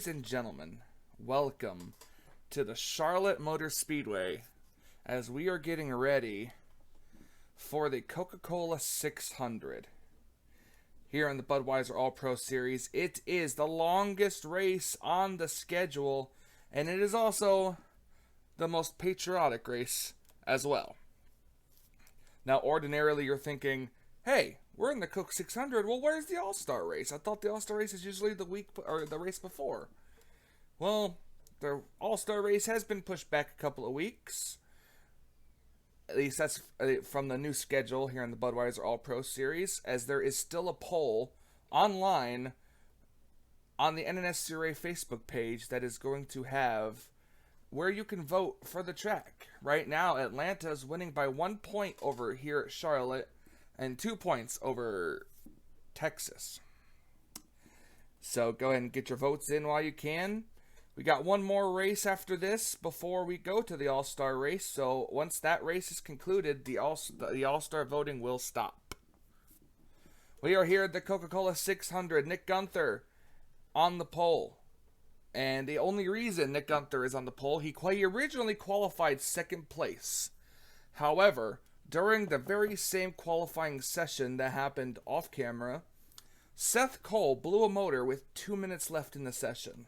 Ladies and gentlemen, welcome to the Charlotte Motor Speedway as we are getting ready for the Coca-Cola 600. Here in the Budweiser All-Pro Series, it is the longest race on the schedule, and it is also the most patriotic race as well. Now, ordinarily, you're thinking, hey, we're in the Coke 600. Well, where's the All-Star race? I thought the All-Star race is usually the week or the race before. Well, the All-Star race has been pushed back a couple of weeks. At least that's from the new schedule here in the Budweiser All-Pro Series, as there is still a poll online on the NNSCRA Facebook page that is going to have where you can vote for the track. Right now, Atlanta is winning by 1 point over here at Charlotte and 2 points over Texas. So go ahead and get your votes in while you can. We got one more race after this before we go to the All-Star race. So once that race is concluded, the All-Star voting will stop. We are here at the Coca-Cola 600. Nick Gunther on the pole. And the only reason Nick Gunther is on the pole, he originally qualified second place. However, during the very same qualifying session that happened off camera, Seth Cole blew a motor with 2 minutes left in the session.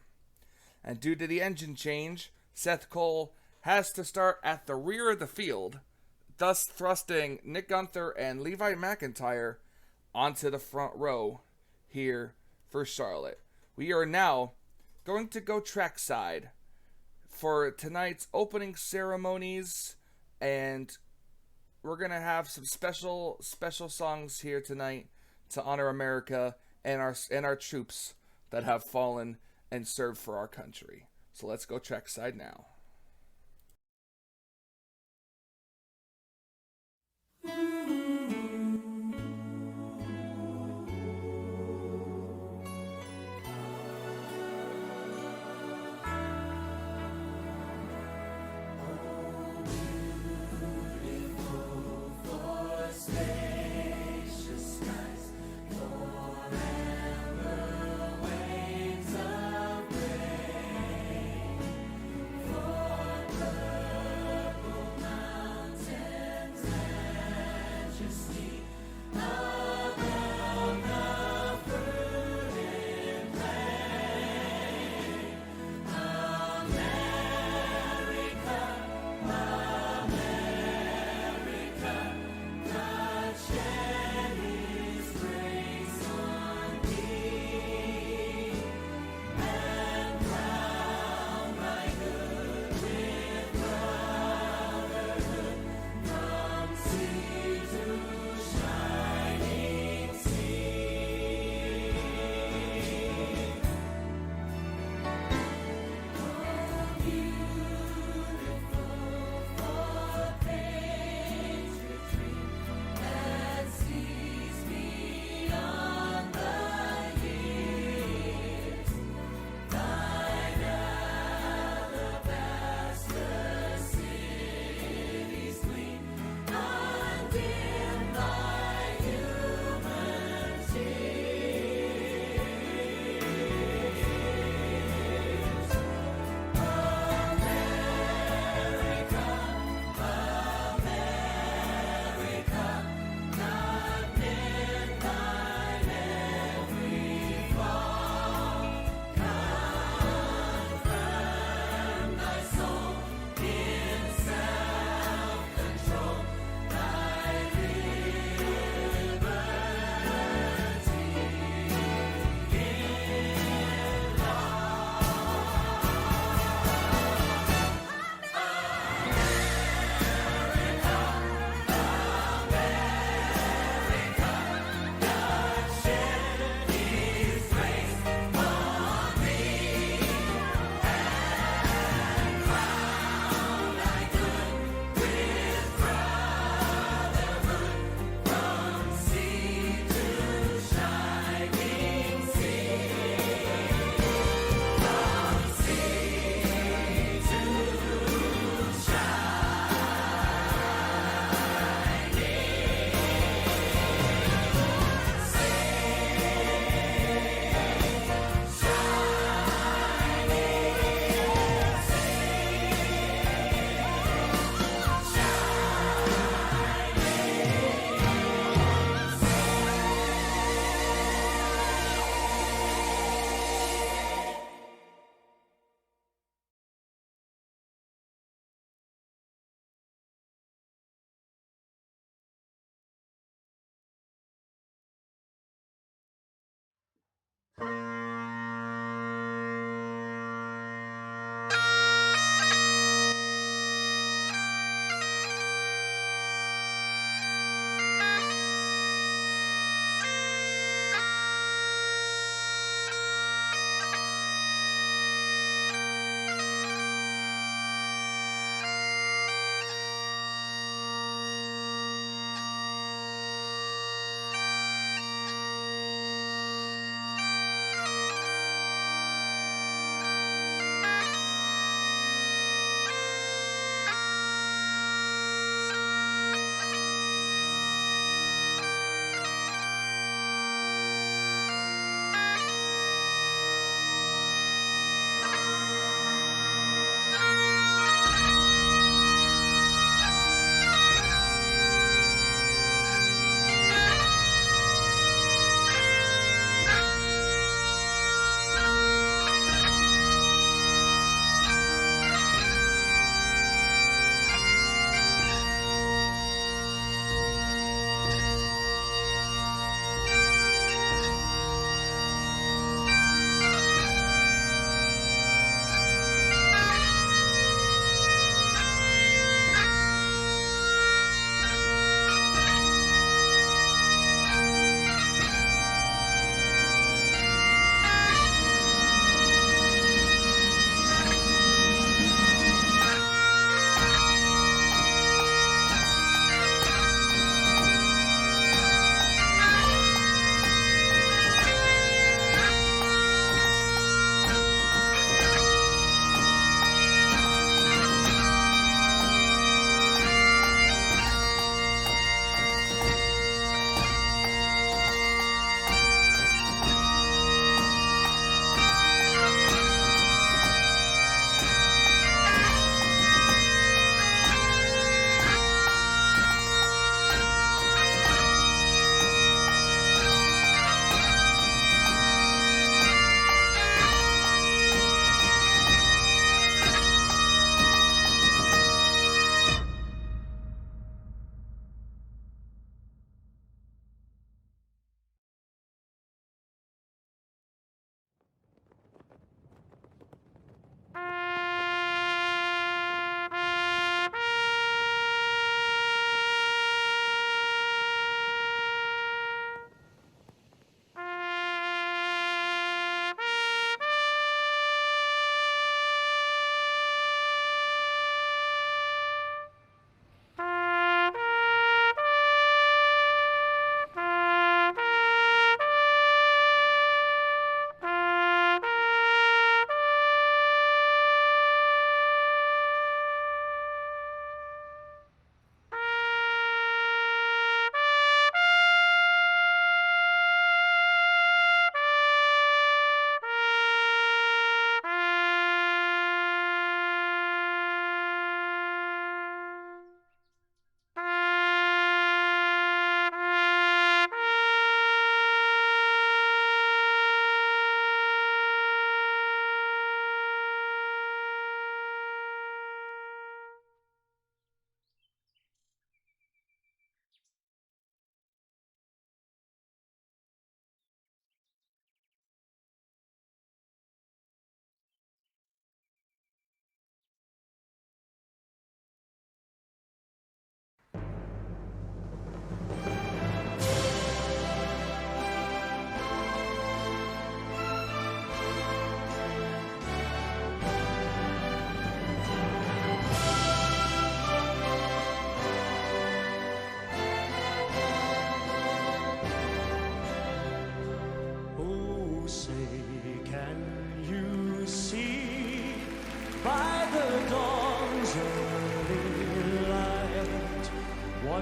And due to the engine change, Seth Cole has to start at the rear of the field, thus thrusting Nick Gunther and Levi McIntyre onto the front row here for Charlotte. We are now going to go trackside for tonight's opening ceremonies, and we're going to have some special songs here tonight to honor America and our troops that have fallen and served for our country. So let's go trackside now.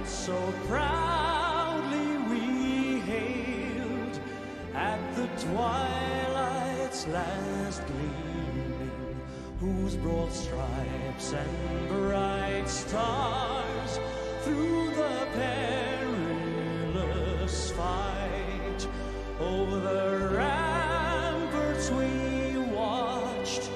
once so proudly we hailed at the twilight's last gleaming, whose broad stripes and bright stars through the perilous fight over the ramparts we watched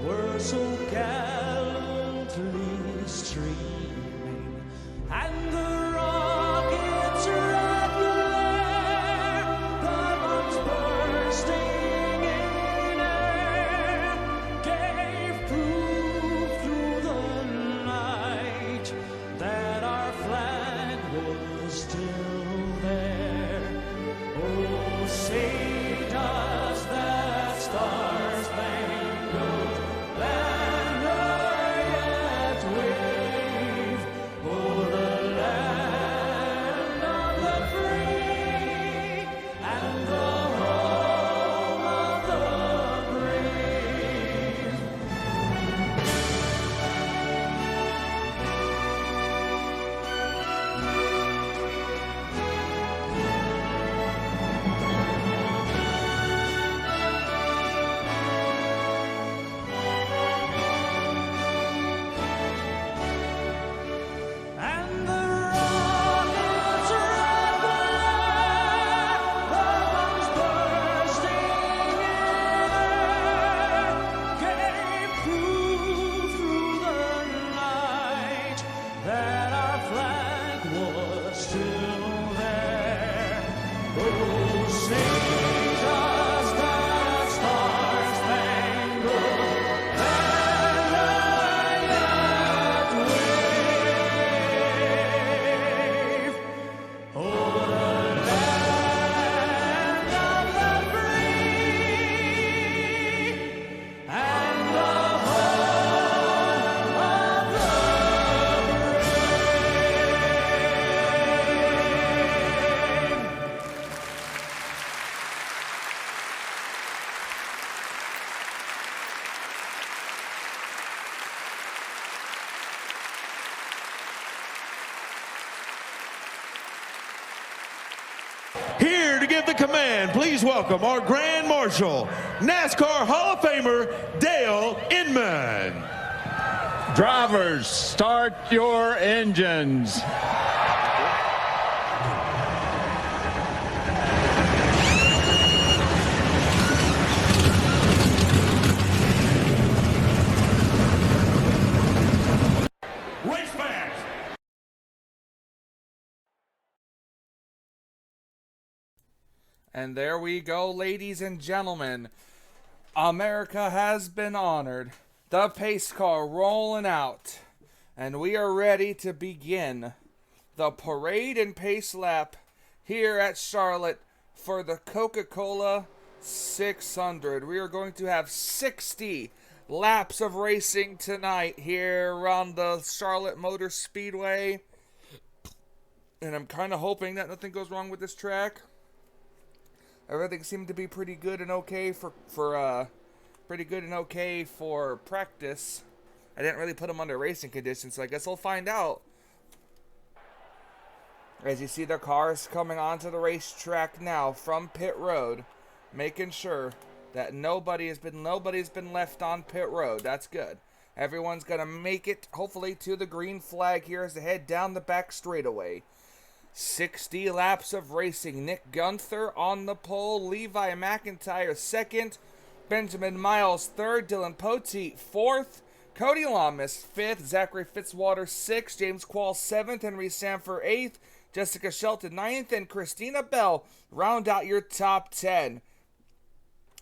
were so gallantly streaming, and the rockets' red glare, the bombs bursting in air, gave proof through the night that our flag was still there. Oh, say does that star-spangled banner yet wave o'er the land of the free and the home of the brave? And the rockets' red glare, the bombs bursting in air, gave proof through the night that our flag was still there. Oh, say does that star-spangled banner yet wave o'er the land of the free and the home of the Here to give the command, please welcome our Grand Marshal, NASCAR Hall of Famer, Dale Inman. Drivers, start your engines. Race fans. And there we go, ladies and gentlemen. America has been honored. The pace car rolling out. And we are ready to begin the parade and pace lap here at Charlotte for the Coca-Cola 600. We are going to have 60 laps of racing tonight here on the Charlotte Motor Speedway. And I'm kind of hoping that nothing goes wrong with this track. Everything seemed to be pretty good and okay for practice. I didn't really put them under racing conditions, so I guess we'll find out. As you see the cars coming onto the racetrack now from pit road, making sure that nobody's been left on pit road. That's good. Everyone's gonna make it hopefully to the green flag here as they head down the back straightaway. 60 laps of racing. Nick Gunther on the pole. Levi McIntyre second. Benjamin Miles third. Dylan Poteet fourth. Cody Lamas fifth. Zachary Fitzwater sixth. James Quall seventh. Henry Sanford eighth. Jessica Shelton ninth. And Christina Bell round out your top 10.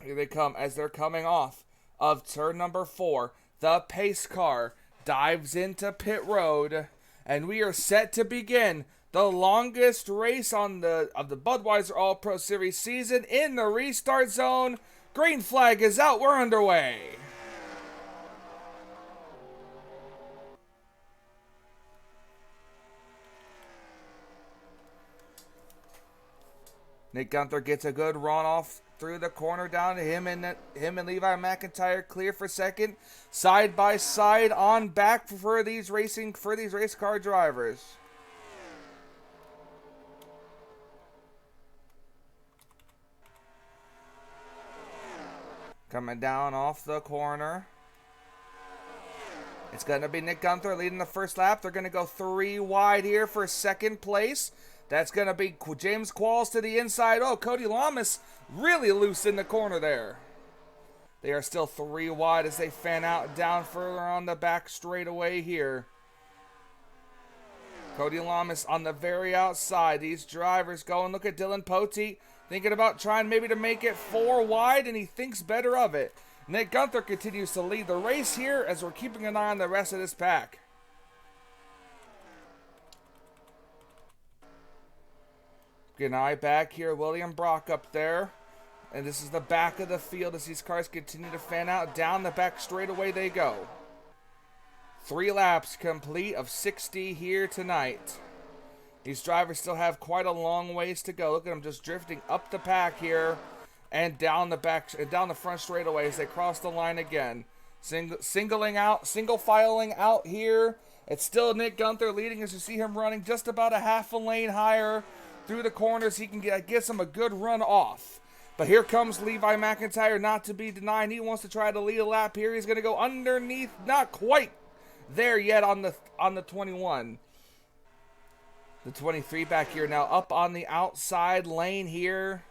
Here they come as they're coming off of turn number 4. The pace car dives into pit road. And we are set to begin the longest race of the Budweiser All-Pro Series season in the restart zone. Green flag is out. We're underway. Nick Gunther gets a good run off through the corner down to him and Levi McIntyre clear for second. Side by side on back for these race car drivers. Coming down off the corner. It's going to be Nick Gunther leading the first lap. They're going to go 3 wide here for second place. That's going to be James Qualls to the inside. Oh, Cody Lamas really loose in the corner there. They are still 3 wide as they fan out down further on the back straightaway here. Cody Lamas on the very outside. These drivers going. Look at Dylan Poteet thinking about trying maybe to make it 4 wide, and he thinks better of it. Nick Gunther continues to lead the race here as we're keeping an eye on the rest of this pack. Get an eye back here. William Brock up there. And this is the back of the field as these cars continue to fan out. Down the back straightaway they go. 3 laps complete of 60 here tonight. These drivers still have quite a long ways to go. Look at them just drifting up the pack here and down the back and down the front straightaway as they cross the line again. Single filing out here. It's still Nick Gunther leading as you see him running just about a half a lane higher through the corners. He can get him a good run off. But here comes Levi McIntyre, not to be denied. He wants to try to lead a lap here. He's going to go underneath, not quite there yet on the 21. The 23 back here now up on the outside lane here.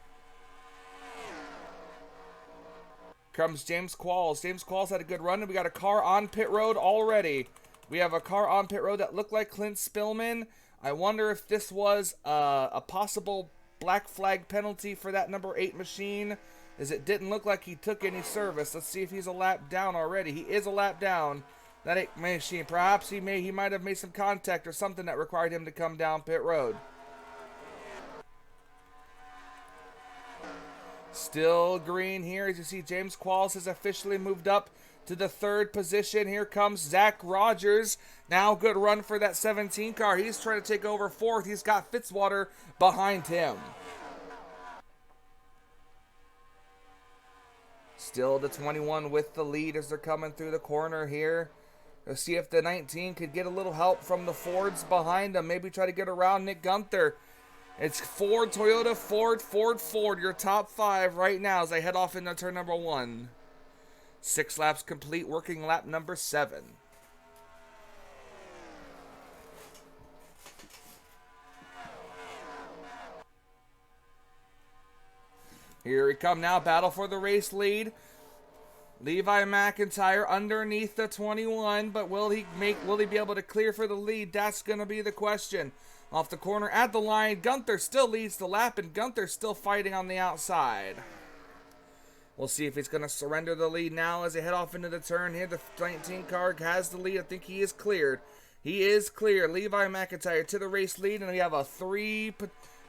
Comes James Qualls. James Qualls had a good run, and we got a car on pit road already. We have a car on pit road that looked like Clint Spillman. I wonder if this was a possible black flag penalty for that number 8 machine, as it didn't look like he took any service. Let's see if he's a lap down already. He is a lap down. That 8 machine, perhaps he might have made some contact or something that required him to come down pit road. Still green here as you see James Qualls has officially moved up to the 3rd position. Here comes Zach Rogers. Now good run for that 17 car. He's trying to take over 4th. He's got Fitzwater behind him. Still the 21 with the lead as they're coming through the corner here. Let's see if the 19 could get a little help from the Fords behind them. Maybe try to get around Nick Gunther. It's Ford, Toyota, Ford, your top 5 right now as they head off into turn number 1. 6 laps complete, working lap number 7. Here we come now, battle for the race lead. Levi McIntyre underneath the 21, but will he be able to clear for the lead? That's going to be the question. Off the corner at the line, Gunther still leads the lap, and Gunther's still fighting on the outside. We'll see if he's going to surrender the lead now as they head off into the turn here. The 19 car has the lead. I think he is cleared. He is clear. Levi McIntyre to the race lead, and we have a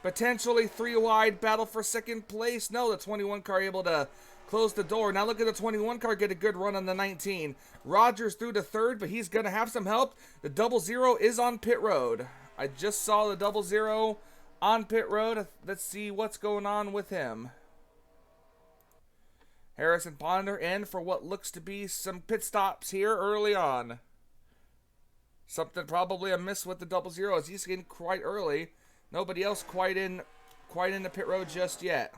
potentially 3 wide battle for second place. No, the 21 car able to close the door. Now look at the 21 car get a good run on the 19. Rogers through to 3rd, but he's going to have some help. The 00 is on pit road. I just saw the 00 on pit road. Let's see what's going on with him. Harrison Ponder in for what looks to be some pit stops here early on. Something probably amiss with the 00 as he's getting quite early. Nobody else quite in the pit road just yet.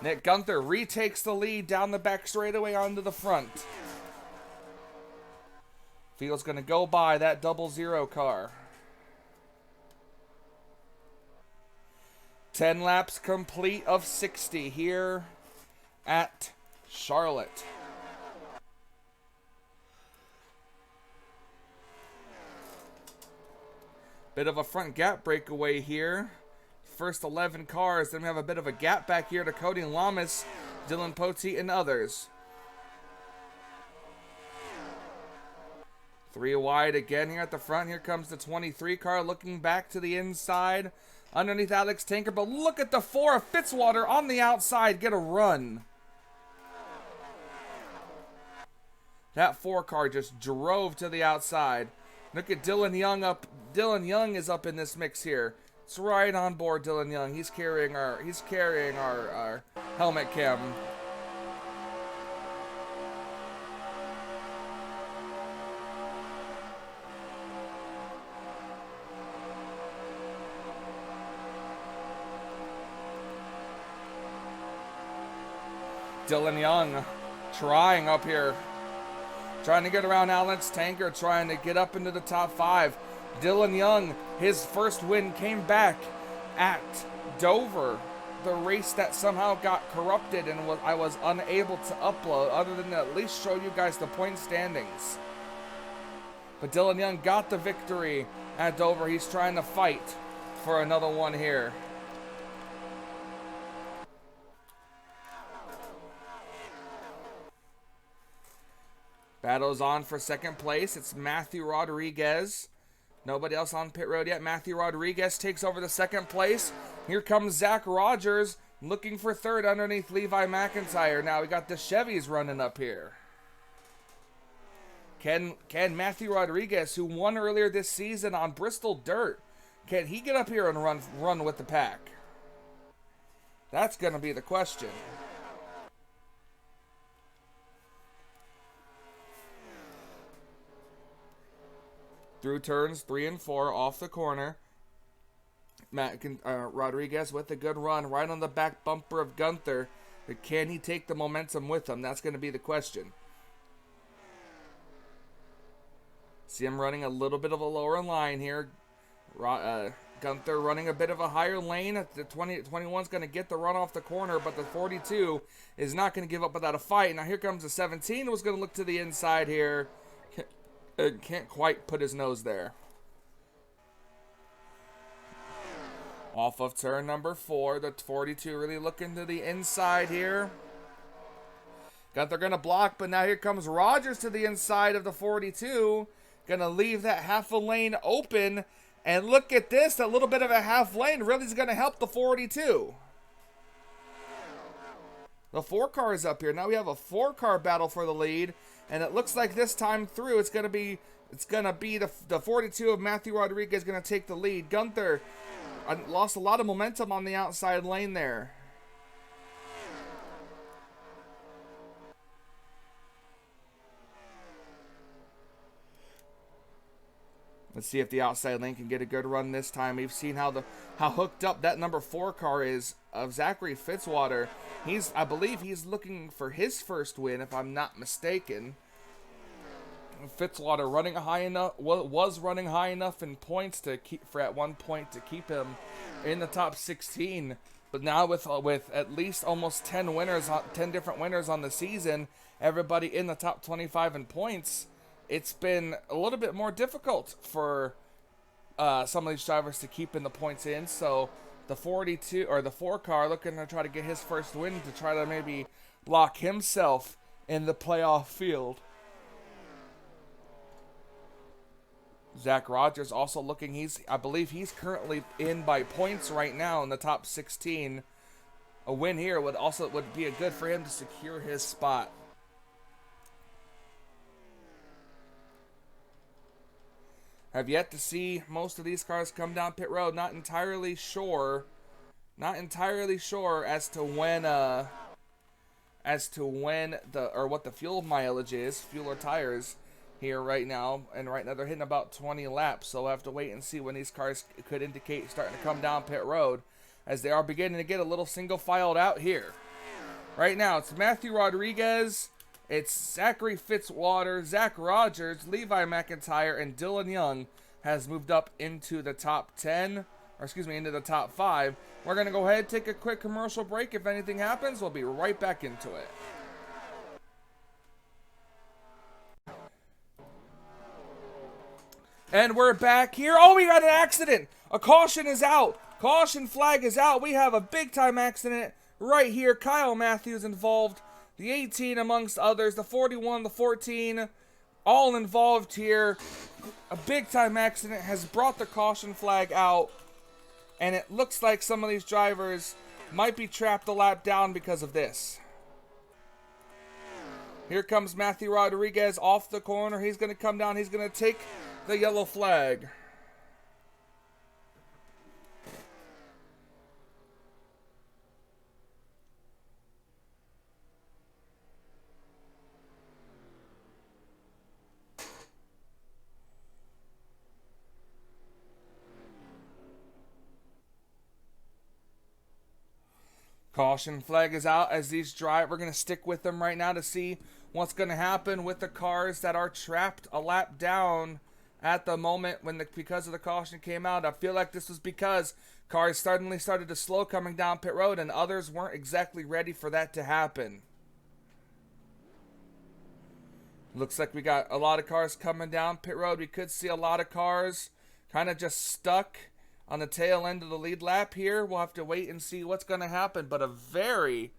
Nick Gunther retakes the lead down the back straightaway onto the front. Field's going to go by that 00 car. 10 laps complete of 60 here at Charlotte. Bit of a front gap breakaway here. First 11 cars, then we have a bit of a gap back here to Cody Lamas, Dylan Poteet, and others. 3 wide again here at the front. Here comes the 23 car looking back to the inside underneath Alex Tanker. But look at the 4 of Fitzwater on the outside get a run. That 4 car just drove to the outside. Look at Dylan Young up. Dylan Young is up in this mix here. It's right on board Dylan Young. He's carrying our helmet cam. Dylan Young trying up here. Trying to get around Alex Tanker, trying to get up into the top 5. Dylan Young, his first win came back at Dover, the race that somehow got corrupted and I was unable to upload, other than to at least show you guys the point standings. But Dylan Young got the victory at Dover. He's trying to fight for another one here. Battle's on for second place. It's Matthew Rodriguez. Nobody else on pit road yet. Matthew Rodriguez takes over the second place. Here comes Zach Rogers looking for third underneath Levi McIntyre. Now we got the Chevys running up here. Can Matthew Rodriguez, who won earlier this season on Bristol Dirt, can he get up here and run with the pack? That's going to be the question. Through turns 3 and 4 off the corner. Rodriguez with a good run right on the back bumper of Gunther. But can he take the momentum with him? That's going to be the question. See him running a little bit of a lower line here. Gunther running a bit of a higher lane. The 21 is going to get the run off the corner, but the 42 is not going to give up without a fight. Now here comes the 17, who's going to look to the inside here. Can't quite put his nose there. Off of turn number 4, the 42 really looking to the inside here. Gunther going to block, but now here comes Rogers to the inside of the 42. Going to leave that half a lane open. And look at this, a little bit of a half lane really is going to help the 42. The 4 car is up here. Now we have a 4-car battle for the lead. And it looks like this time through, it's gonna be the 42 of Matthew Rodriguez gonna take the lead. Gunther lost a lot of momentum on the outside lane there. Let's see if the outside lane can get a good run this time. We've seen how hooked up that number 4 car is of Zachary Fitzwater. I believe he's looking for his first win, if I'm not mistaken. Fitzwater running high enough, was running high enough in points to at one point to keep him in the top 16. But now with at least almost 10 different winners on the season, everybody in the top 25 in points, it's been a little bit more difficult for some of these drivers to keep in the points in. So the 42 or the 4 car looking to try to get his first win to try to maybe lock himself in the playoff field. Zach Rogers also looking, I believe he's currently in by points right now in the top 16. A win here would be a good for him to secure his spot. Have yet to see most of these cars come down pit road. Not entirely sure as to when what the fuel mileage is, fuel or tires here right now. And right now they're hitting about 20 laps, so we'll have to wait and see when these cars could indicate starting to come down pit road, as they are beginning to get a little single filed out here. Right now it's Matthew Rodriguez, it's Zachary Fitzwater, Zach Rogers, Levi McIntyre, and Dylan Young has moved up into the top 10, or excuse me, into the top 5. We're going to go ahead and take a quick commercial break. If anything happens, we'll be right back into it. And we're back here. Oh, we got an accident. A caution is out. Caution flag is out. We have a big time accident right here. Kyle Matthews involved. The 18 amongst others. The 41, the 14, all involved here. A big time accident has brought the caution flag out. And it looks like some of these drivers might be trapped a lap down because of this. Here comes Matthew Rodriguez off the corner. He's going to come down. He's going to take the yellow flag. Caution flag is out as these we're going to stick with them right now to see what's going to happen with the cars that are trapped a lap down at the moment because of the caution came out. I feel like this was because cars suddenly started to slow coming down pit road and others weren't exactly ready for that to happen. Looks like we got a lot of cars coming down pit road. We could see a lot of cars kind of just stuck on the tail end of the lead lap here. We'll have to wait and see what's going to happen, but a very,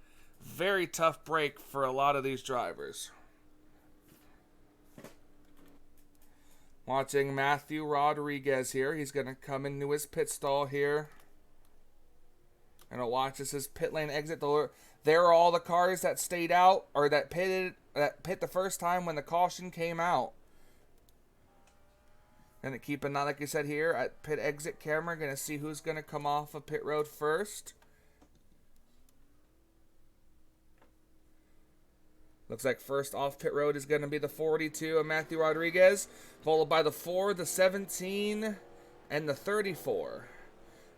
very tough break for a lot of these drivers. Watching Matthew Rodriguez here. He's going to come into his pit stall here. And watch as his pit lane exit. There are all the cars that stayed out or that pit the first time when the caution came out. Gonna keep an eye, like I said here, at pit exit camera. Gonna see who's gonna come off of pit road first. Looks like first off pit road is gonna be the 42 of Matthew Rodriguez, followed by the 4, the 17, and the 34.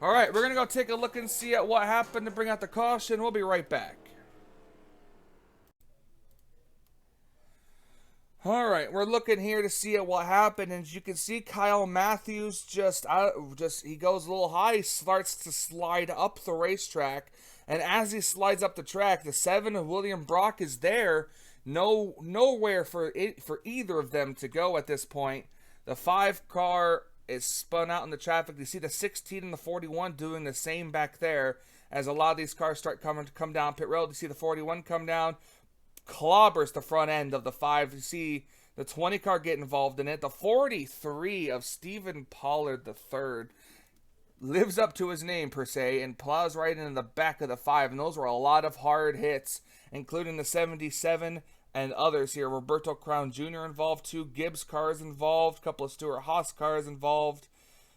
All right, we're gonna go take a look and see at what happened to bring out the caution. We'll be right back. All right, we're looking here to see at what happened, and as you can see, Kyle Matthews he goes a little high, he starts to slide up the racetrack, and as he slides up the track, the 7 of William Brock is there, nowhere for either of them to go at this point. The 5 car is spun out in the traffic. You see the 16 and the 41 doing the same back there, as a lot of these cars start come down pit road. You see the 41 come down, clobbers the front end of the 5. You see the 20 car get involved in it. The 43 of Stephen Pollard III lives up to his name per se and plows right into the back of the 5, and those were a lot of hard hits, including the 77 and others here. Roberto Crown Jr. involved, 2 Gibbs cars involved, a couple of Stuart Haas cars involved.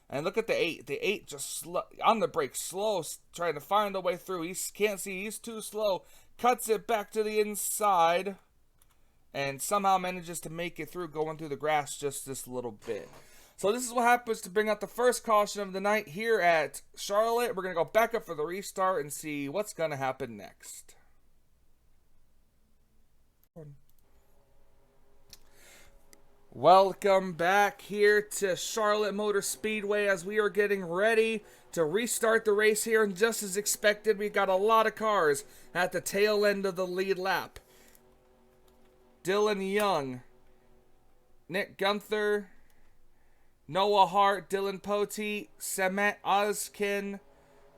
And look at the 8. The 8 just on the brake, slow, trying to find a way through. He can't see, he's too slow. Cuts it back to the inside and somehow manages to make it through, going through the grass just this little bit. So this is what happens to bring out the first caution of the night here at Charlotte. We're going to go back up for the restart and see what's going to happen next. Welcome back here to Charlotte Motor Speedway as we are getting ready to restart the race here, and just as expected, we've got a lot of cars at the tail end of the lead lap. Dylan Young, Nick Gunther, Noah Hart, Dylan Poteet, Samet Ozkin,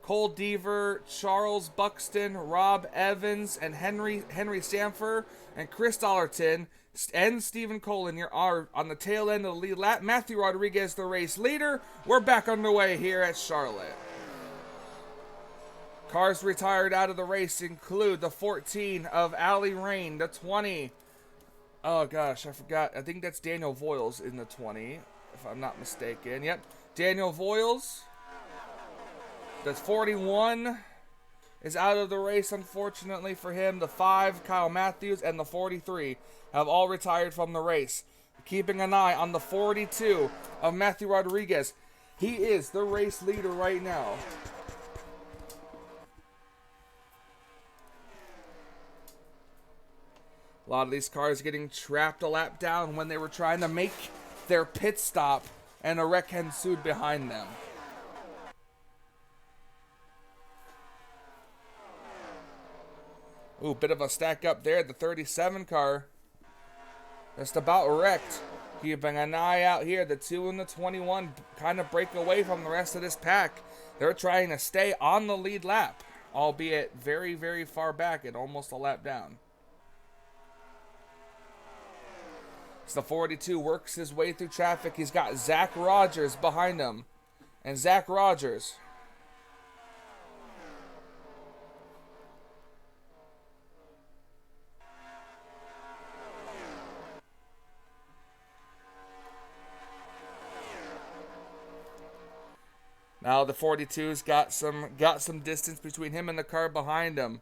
Cole Deaver, Charles Buxton, Rob Evans, and Henry Sanford, and Chris Dollarton, and Stephen Colin are on the tail end of the lead lap. Matthew Rodriguez, the race leader. We're back underway here at Charlotte. Cars retired out of the race include the 14 of Allie Rain, the 20. Oh gosh, I forgot. I think that's Daniel Voiles in the 20, if I'm not mistaken. Yep, Daniel Voiles. The 41 is out of the race, unfortunately for him. The 5, Kyle Matthews, and the 43 have all retired from the race. Keeping an eye on the 42 of Matthew Rodriguez. He is the race leader right now. A lot of these cars getting trapped a lap down when they were trying to make their pit stop, and a wreck ensued behind them. Ooh, bit of a stack up there. The 37 car just about wrecked. Keeping an eye out here. The 2 and the 21 kind of break away from the rest of this pack. They're trying to stay on the lead lap, albeit very, very far back and almost a lap down. As the 42 works his way through traffic, he's got Zach Rogers behind him. And Zach Rogers now the 42's got some distance between him and the car behind him.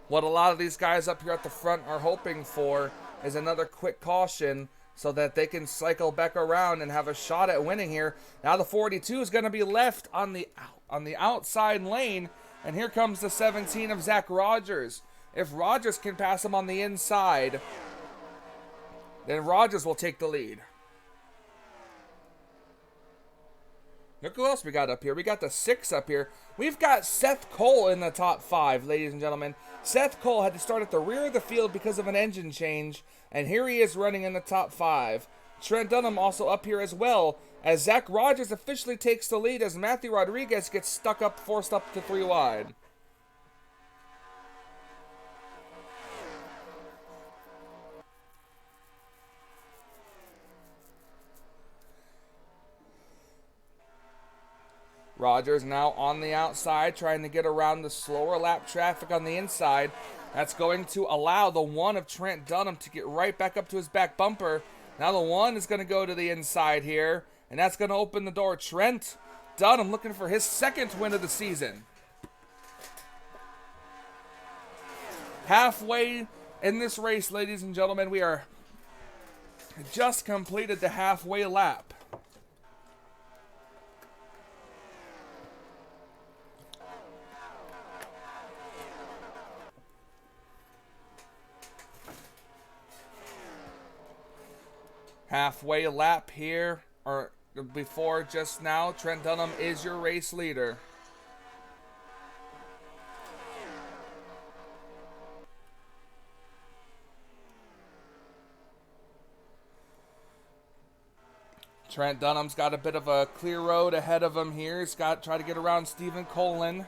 What a lot of these guys up here at the front are hoping for is another quick caution so that they can cycle back around and have a shot at winning here. Now the 42 is going to be left on the outside lane, and here comes the 17 of Zach Rogers. If Rogers can pass him on the inside, then Rogers will take the lead. Look who else we got up here. We got the 6 up here. We've got Seth Cole in the top 5, ladies and gentlemen. Seth Cole had to start at the rear of the field because of an engine change, and here he is running in the top 5. Trent Dunham also up here as well, as Zach Rogers officially takes the lead as Matthew Rodriguez gets forced up to 3 wide. Rogers now on the outside, trying to get around the slower lap traffic on the inside. That's going to allow the 1 of Trent Dunham to get right back up to his back bumper. Now the 1 is going to go to the inside here, and that's going to open the door. Trent Dunham looking for his 2nd win of the season. Halfway in this race, ladies and gentlemen, we are just completed the halfway lap. Halfway lap here, or before just now, Trent Dunham is your race leader. Trent Dunham's got a bit of a clear road ahead of him here. He's got to try to get around Stephen Colin.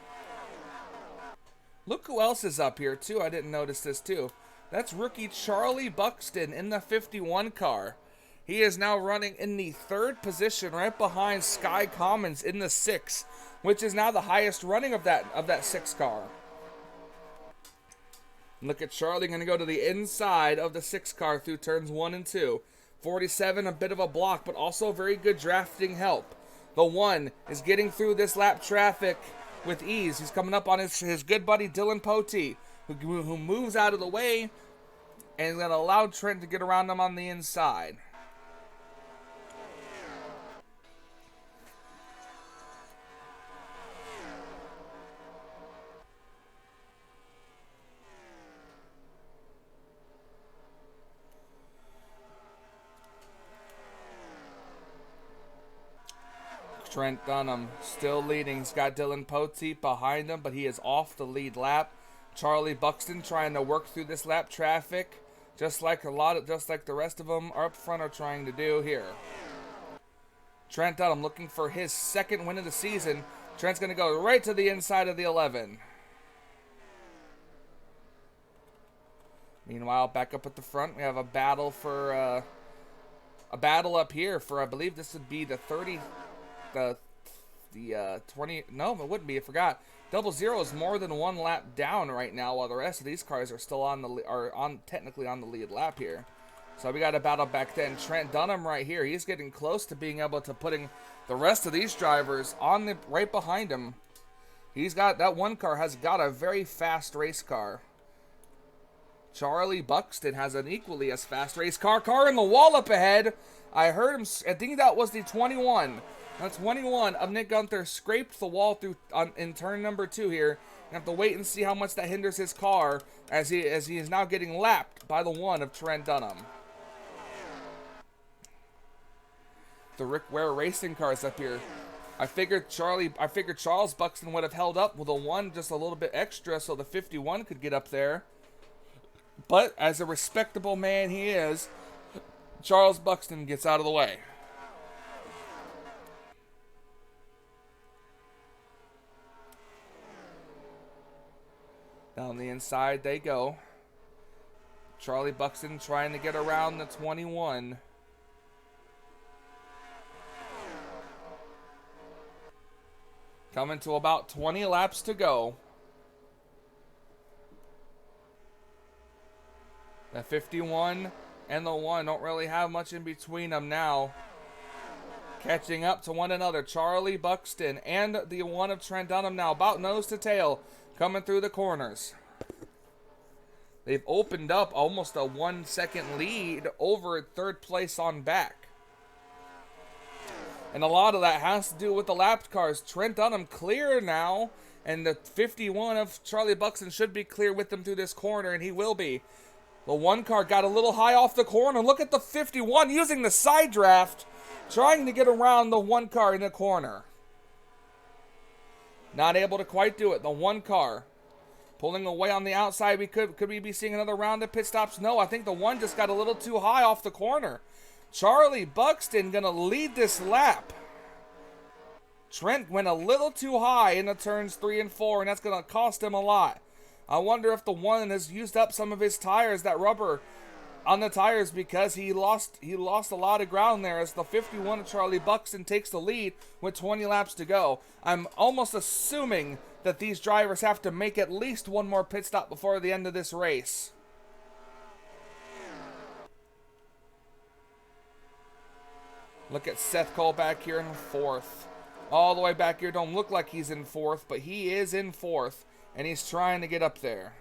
Look who else is up here too. I didn't notice this too. That's rookie Charlie Buxton in the 51 car. He is now running in the 3rd position, right behind Sky Commons in the 6, which is now the highest running of that 6 car. Look at Charlie, going to go to the inside of the 6 car through turns 1 and 2. 47, a bit of a block, but also very good drafting help. The 1 is getting through this lap traffic with ease. He's coming up on his good buddy Dylan Potee, who moves out of the way and is going to allow Trent to get around him on the inside. Trent Dunham still leading. He's got Dylan Potee behind him, but he is off the lead lap. Charlie Buxton trying to work through this lap traffic, just like the rest of them are up front are trying to do here. Trent Dunham looking for his 2nd win of the season. Trent's going to go right to the inside of the 11. Meanwhile, back up at the front, we have a battle for a battle up here for, I believe this would be the 30. The 20, no, it wouldn't be, I forgot. 00 is more than 1 lap down right now, while the rest of these cars are still technically on the lead lap here. So we got a battle back then. Trent Dunham right here, he's getting close to being able to putting the rest of these drivers on right behind him. He's got, that 1 car has got a very fast race car. Charlie Buxton has an equally as fast race car. Car in the wall up ahead. I heard him, I think that was the 21. Now 21 of Nick Gunther scraped the wall in turn number 2 here. You have to wait and see how much that hinders his car as he is now getting lapped by the 1 of Trent Dunham. The Rick Ware racing cars up here. I figured Charles Buxton would have held up with a 1 just a little bit extra so the 51 could get up there. But as a respectable man he is, Charles Buxton gets out of the way. Down the inside they go. Charlie Buxton trying to get around the 21. Coming to about 20 laps to go. The 51 and the 1 don't really have much in between them now. Catching up to one another. Charlie Buxton and the 1 of Trent Dunham now about nose to tail. Coming through the corners. They've opened up almost a 1 second lead over third place on back. And a lot of that has to do with the lapped cars. Trent Dunham clear now, and the 51 of Charlie Buxton should be clear with them through this corner, and he will be. The 1 car got a little high off the corner. Look at the 51 using the side draft, trying to get around the 1 car in the corner. Not able to quite do it. The 1 car pulling away on the outside. Could we be seeing another round of pit stops? No, I think the 1 just got a little too high off the corner. Charlie Buxton gonna lead this lap. Trent went a little too high in the turns 3 and 4, and that's gonna cost him a lot. I wonder if the 1 has used up some of his tires, that rubber on the tires, because he lost a lot of ground there as the 51 of Charlie Buxton takes the lead with 20 laps to go. I'm almost assuming that these drivers have to make at least 1 more pit stop before the end of this race. Look at Seth Cole back here in 4th. All the way back here, don't look like he's in 4th, but he is in 4th, and he's trying to get up there.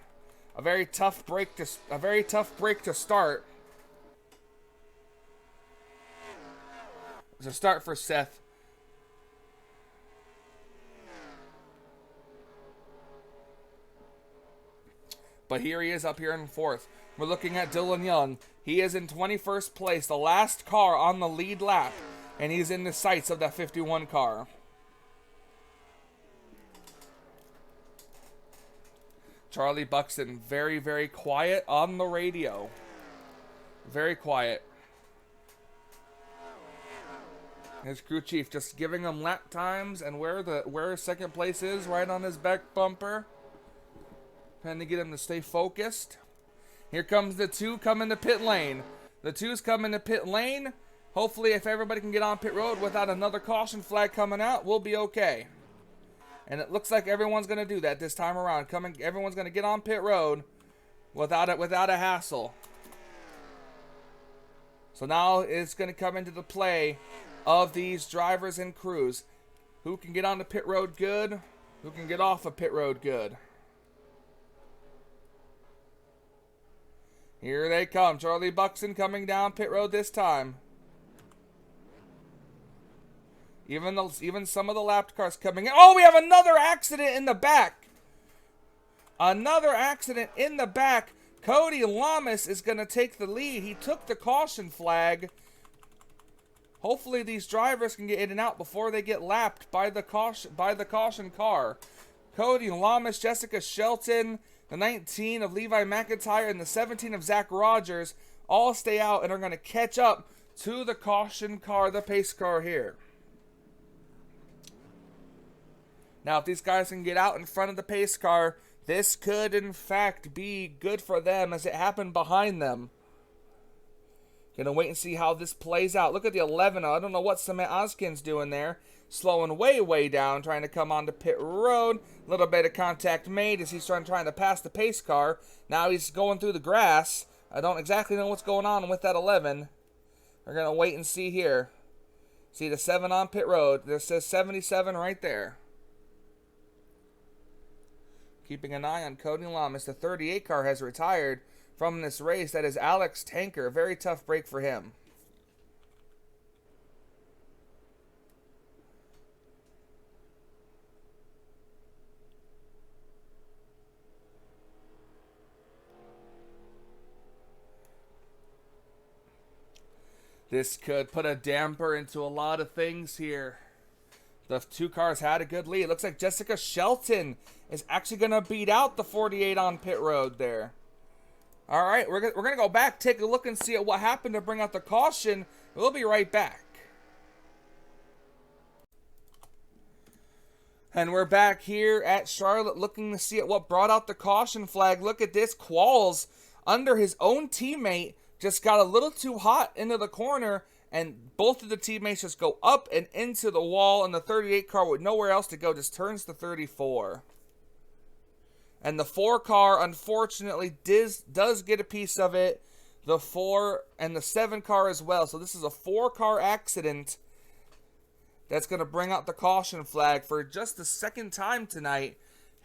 A very tough break to start. It's a start for Seth. But here he is up here in 4th. We're looking at Dylan Young. He is in 21st place, the last car on the lead lap, and he's in the sights of that 51 car. Charlie Buxton, very, very quiet on the radio. Very quiet. His crew chief just giving him lap times and where second place is, right on his back bumper. Trying to get him to stay focused. Here comes the 2 coming to pit lane. The 2's coming to pit lane. Hopefully, if everybody can get on pit road without another caution flag coming out, we'll be okay. And it looks like everyone's going to do that this time around. Everyone's going to get on pit road without a hassle. So now it's going to come into the play of these drivers and crews. Who can get on the pit road good? Who can get off of pit road good? Here they come. Charlie Buxton coming down pit road this time. Even some of the lapped cars coming in. Oh, we have another accident in the back. Another accident in the back. Cody Lamas is going to take the lead. He took the caution flag. Hopefully these drivers can get in and out before they get lapped by the caution car. Cody Lamas, Jessica Shelton, the 19 of Levi McIntyre, and the 17 of Zach Rogers all stay out and are going to catch up to the caution car, the pace car here. Now, if these guys can get out in front of the pace car, this could, in fact, be good for them as it happened behind them. Gonna wait and see how this plays out. Look at the 11. I don't know what Cement Oskin's doing there. Slowing way, way down, trying to come onto pit road. A little bit of contact made as he's trying to pass the pace car. Now he's going through the grass. I don't exactly know what's going on with that 11. We're gonna wait and see here. See the 7 on pit road. There says 77 right there. Keeping an eye on Cody Lamas. The 38 car has retired from this race. That is Alex Tanker. Very tough break for him. This could put a damper into a lot of things here. The 2 cars had a good lead. It looks like Jessica Shelton is actually going to beat out the 48 on pit road there. All right, we're going to go back, take a look, and see what happened to bring out the caution. We'll be right back. And we're back here at Charlotte looking to see at what brought out the caution flag. Look at this. Qualls, under his own teammate, just got a little too hot into the corner, and both of the teammates just go up and into the wall, and the 38 car with nowhere else to go just turns to 34. And the 4 car, unfortunately, does get a piece of it. The 4 and the 7 car as well. So this is a 4 car accident that's going to bring out the caution flag for just the second time tonight.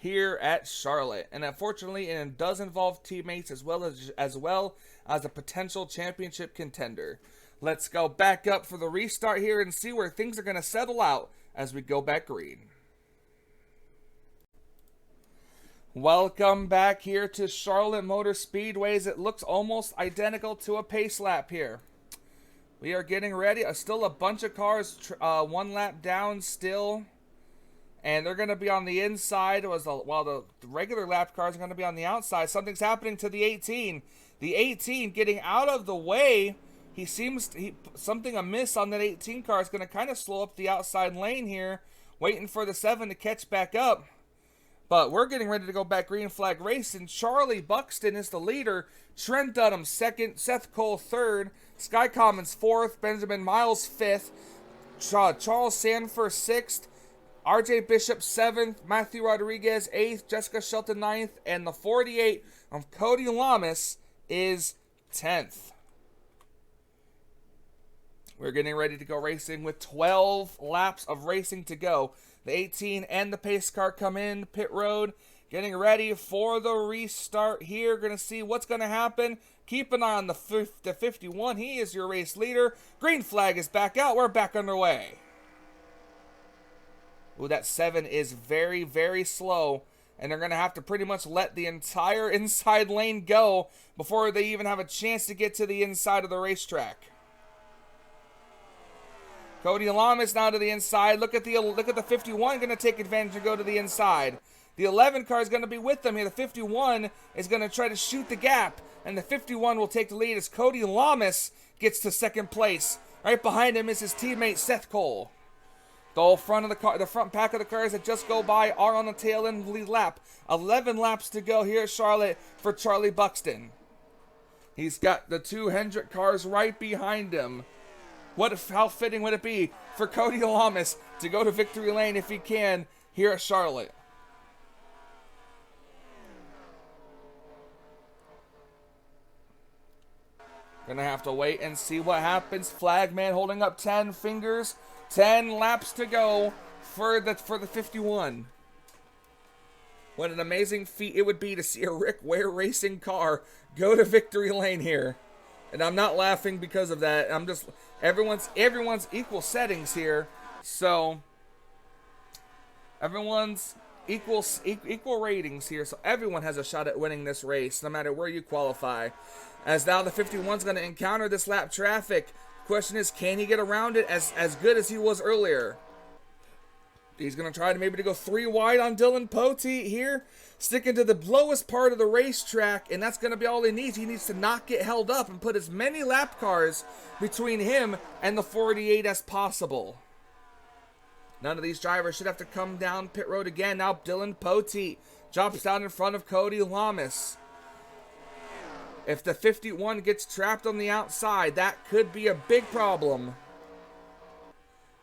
here at Charlotte. And unfortunately, it does involve teammates as well as a potential championship contender. Let's go back up for the restart here and see where things are going to settle out as we go back green. Welcome back here to Charlotte Motor Speedways. It looks almost identical to a pace lap here. We are getting ready. Still a bunch of cars, one lap down still. And they're going to be on the inside while the regular lap cars are going to be on the outside. Something's happening to the 18. The 18 getting out of the way. Something amiss on that 18 car is going to kind of slow up the outside lane here. Waiting for the 7 to catch back up. But we're getting ready to go back green flag racing. Charlie Buxton is the leader. Trent Dunham second. Seth Cole third. Sky Commons fourth. Benjamin Miles fifth. Charles Sanford sixth. RJ Bishop 7th, Matthew Rodriguez 8th, Jessica Shelton 9th, and the 48 of Cody Lamas is 10th. We're getting ready to go racing with 12 laps of racing to go. The 18 and the pace car come in pit road, getting ready for the restart here. Going to see what's going to happen. Keep an eye on the 51. He is your race leader. Green flag is back out. We're back underway. Ooh, that 7 is very, very slow. And they're going to have to pretty much let the entire inside lane go before they even have a chance to get to the inside of the racetrack. Cody Lamas now to the inside. Look at the 51 going to take advantage and go to the inside. The 11 car is going to be with them here. The 51 is going to try to shoot the gap. And the 51 will take the lead as Cody Lamas gets to second place. Right behind him is his teammate Seth Cole. The front pack of the cars that just go by are on the tail end lead lap. 11 laps to go here at Charlotte for Charlie Buxton. He's got the 2 Hendrick cars right behind him. How fitting would it be for Cody Lamas to go to victory lane if he can here at Charlotte? Gonna have to wait and see what happens. Flagman holding up 10 fingers. 10 laps to go for the 51. What an amazing feat it would be to see a Rick Ware racing car go to victory lane here. And I'm not laughing because of that. I'm just everyone's equal settings here. So everyone's equal ratings here. So everyone has a shot at winning this race no matter where you qualify. As now the 51's going to encounter this lap traffic. Question is, can he get around it as good as he was earlier? He's going to try to maybe go 3 wide on Dylan Poteet here. Sticking to the lowest part of the racetrack, and that's going to be all he needs. He needs to not get held up and put as many lap cars between him and the 48 as possible. None of these drivers should have to come down pit road again. Now Dylan Poteet drops down in front of Cody Lamas. If the 51 gets trapped on the outside, that could be a big problem.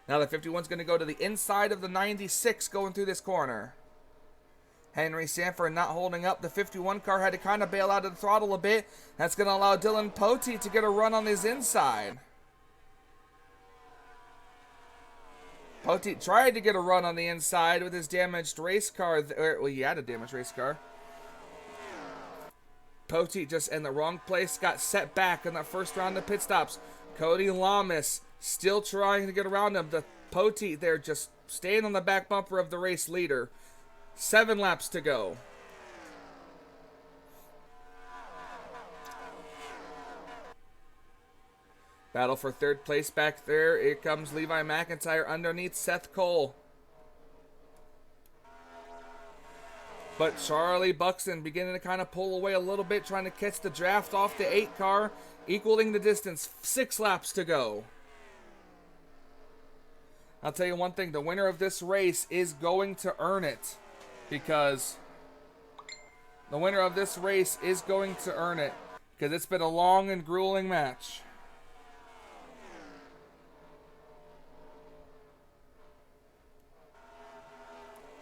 Now the 51's going to go to the inside of the 96 going through this corner. Henry Sanford not holding up. The 51 car had to kind of bail out of the throttle a bit. That's going to allow Dylan Poteet to get a run on his inside. Poteet tried to get a run on the inside with his damaged race car. Well, he had a damaged race car. Poteet just in the wrong place, got set back in that first round of pit stops. Cody Lamas still trying to get around him. The Poteet there just staying on the back bumper of the race leader. 7 laps to go. Battle for third place back there. Here comes Levi McIntyre underneath Seth Cole. But Charlie Buxton beginning to kind of pull away a little bit, trying to catch the draft off the 8 car, equaling the distance. 6 laps to go. I'll tell you one thing, the winner of this race is going to earn it. Because the winner of this race is going to earn it. Because it's been a long and grueling match.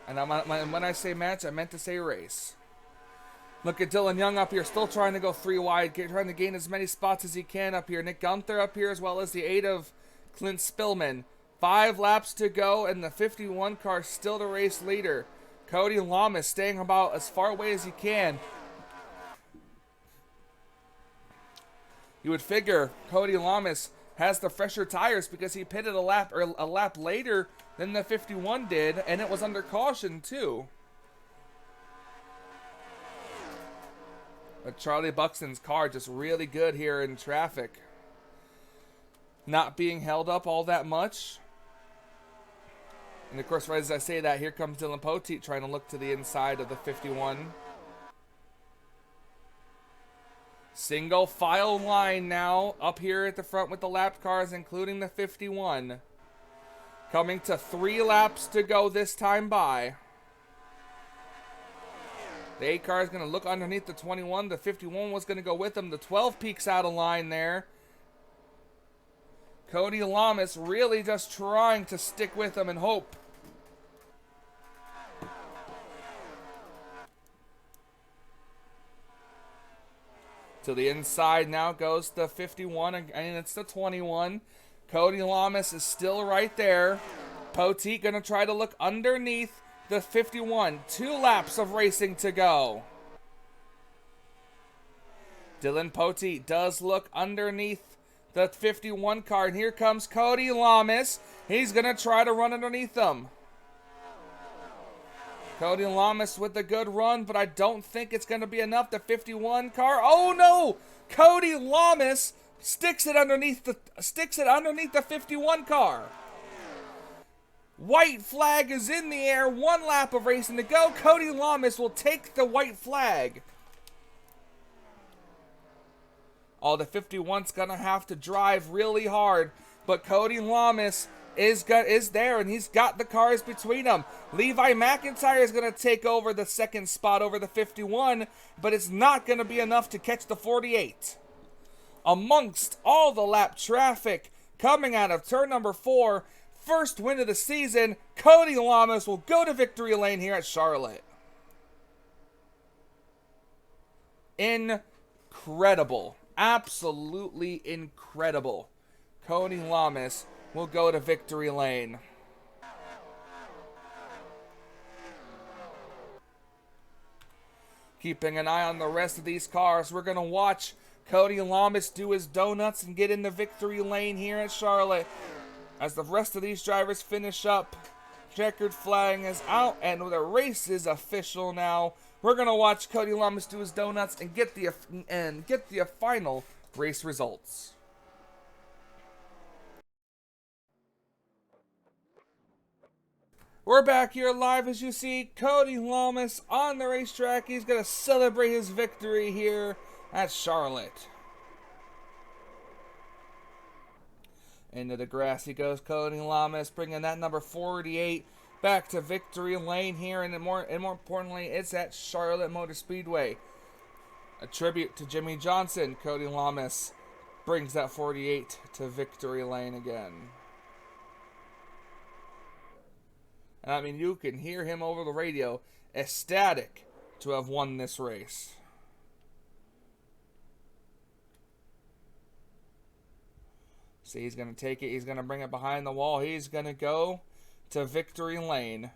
And when I say match, I meant to say race. Look at Dylan Young up here, still trying to go 3 wide, trying to gain as many spots as he can up here. Nick Gunther up here, as well as the 8 of Clint Spillman. 5 laps to go, and the 51 car still the race leader. Cody Lamas staying about as far away as he can. You would figure Cody Lamas has the fresher tires because he pitted a lap later than the 51 did, and it was under caution too. But Charlie Buxton's car just really good here in traffic. Not being held up all that much. And of course, right as I say that, here comes Dylan Poteet trying to look to the inside of the 51. Single file line now up here at the front with the lap cars, including the 51. Coming to 3 laps to go this time by. The 8 car is going to look underneath the 21. The 51 was going to go with them. The 12 peaks out of line there. Cody Lamas really just trying to stick with them and hope. To the inside now goes the 51, and it's the 21. Cody Lamas is still right there. Poteet going to try to look underneath the 51. 2 laps of racing to go. Dylan Poteet does look underneath the 51 car, and here comes Cody Lamas. He's going to try to run underneath them. Cody Lamas with a good run, but I don't think it's going to be enough. The 51 car. Oh no! Cody Lamas sticks it underneath the 51 car. White flag is in the air. 1 lap of racing to go. Cody Lamas will take the white flag. Oh, the 51's going to have to drive really hard, but Cody Lamas is there, and he's got the cars between them. Levi McIntyre is going to take over the second spot over the 51, but it's not going to be enough to catch the 48. Amongst all the lap traffic coming out of turn number 4, first win of the season, Cody Lamas will go to victory lane here at Charlotte. Incredible. Absolutely incredible. Cody Lamas will go to victory lane. Keeping an eye on the rest of these cars, we're going to watch Cody Lamas do his donuts and get in the victory lane here at Charlotte. As the rest of these drivers finish up, checkered flag is out and the race is official now. We're going to watch Cody Lamas do his donuts and get the final race results. We're back here live as you see Cody Lamas on the racetrack. He's going to celebrate his victory here at Charlotte. Into the grass he goes, Cody Lamas, bringing that number 48 back to victory lane here, and more importantly, it's at Charlotte Motor Speedway. A tribute to Jimmy Johnson. Cody Lamas brings that 48 to victory lane again. And I mean, you can hear him over the radio, ecstatic to have won this race. See, he's going to take it. He's going to bring it behind the wall. He's going to go to victory lane.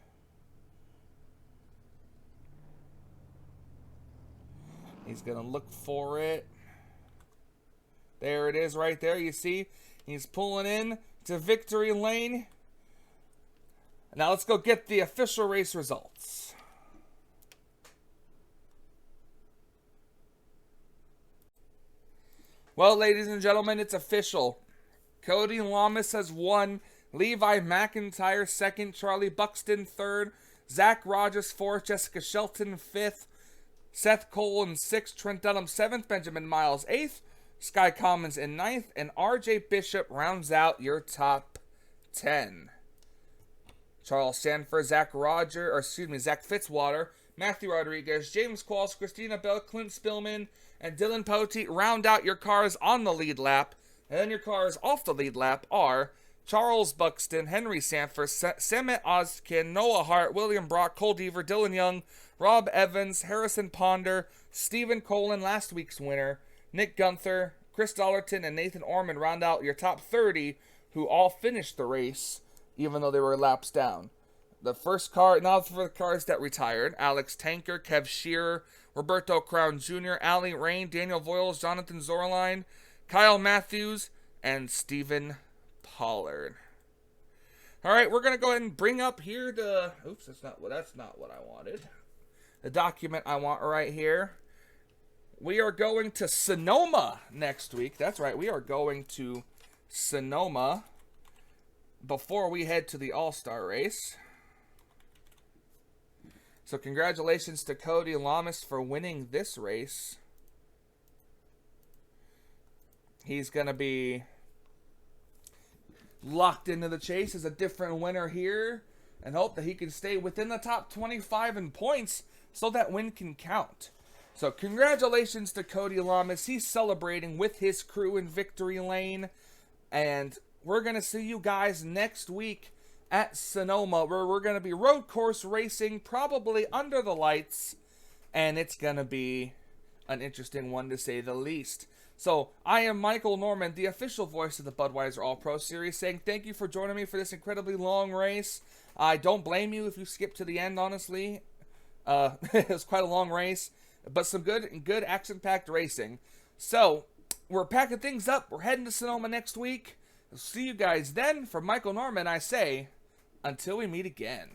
He's going to look for it. There it is right there. You see, he's pulling in to victory lane. Now let's go get the official race results. Well, ladies and gentlemen, it's official. Cody Lamas has won. Levi McIntyre second, Charlie Buxton third, Zach Rogers fourth, Jessica Shelton fifth, Seth Cole in sixth, Trent Dunham seventh, Benjamin Miles eighth, Sky Commons in ninth, and RJ Bishop rounds out your top 10. Charles Sanford, Zach Fitzwater, Matthew Rodriguez, James Qualls, Christina Bell, Clint Spillman, and Dylan Poteet round out your cars on the lead lap. And then your cars off the lead lap are Charles Buxton, Henry Sanford, Samet Ozkin, Noah Hart, William Brock, Cole Deaver, Dylan Young, Rob Evans, Harrison Ponder, Stephen Colin, last week's winner, Nick Gunther, Chris Dollerton, and Nathan Orman round out your top 30 who all finished the race, even though they were laps down. The first car, now for the cars that retired: Alex Tanker, Kev Shearer, Roberto Crown Jr., Ali Rain, Daniel Voiles, Jonathan Zorline, Kyle Matthews, and Stephen Pollard. All right, we're going to go ahead and bring up here the... Oops, that's not what I wanted. The document I want right here. We are going to Sonoma next week. That's right, we are going to Sonoma before we head to the All-Star race. So congratulations to Cody Lamas for winning this race. He's going to be locked into the chase as a different winner here, and hope that he can stay within the top 25 in points so that win can count. So congratulations to Cody Lamas. He's celebrating with his crew in victory lane, and we're going to see you guys next week at Sonoma, where we're going to be road course racing, probably under the lights, and it's going to be an interesting one to say the least. So I am Michael Norman, the official voice of the Budweiser All-Pro Series, saying thank you for joining me for this incredibly long race. I don't blame you if you skip to the end, honestly. It was quite a long race, but some good action-packed racing. So we're packing things up. We're heading to Sonoma next week. I'll see you guys then. For Michael Norman, I say, until we meet again.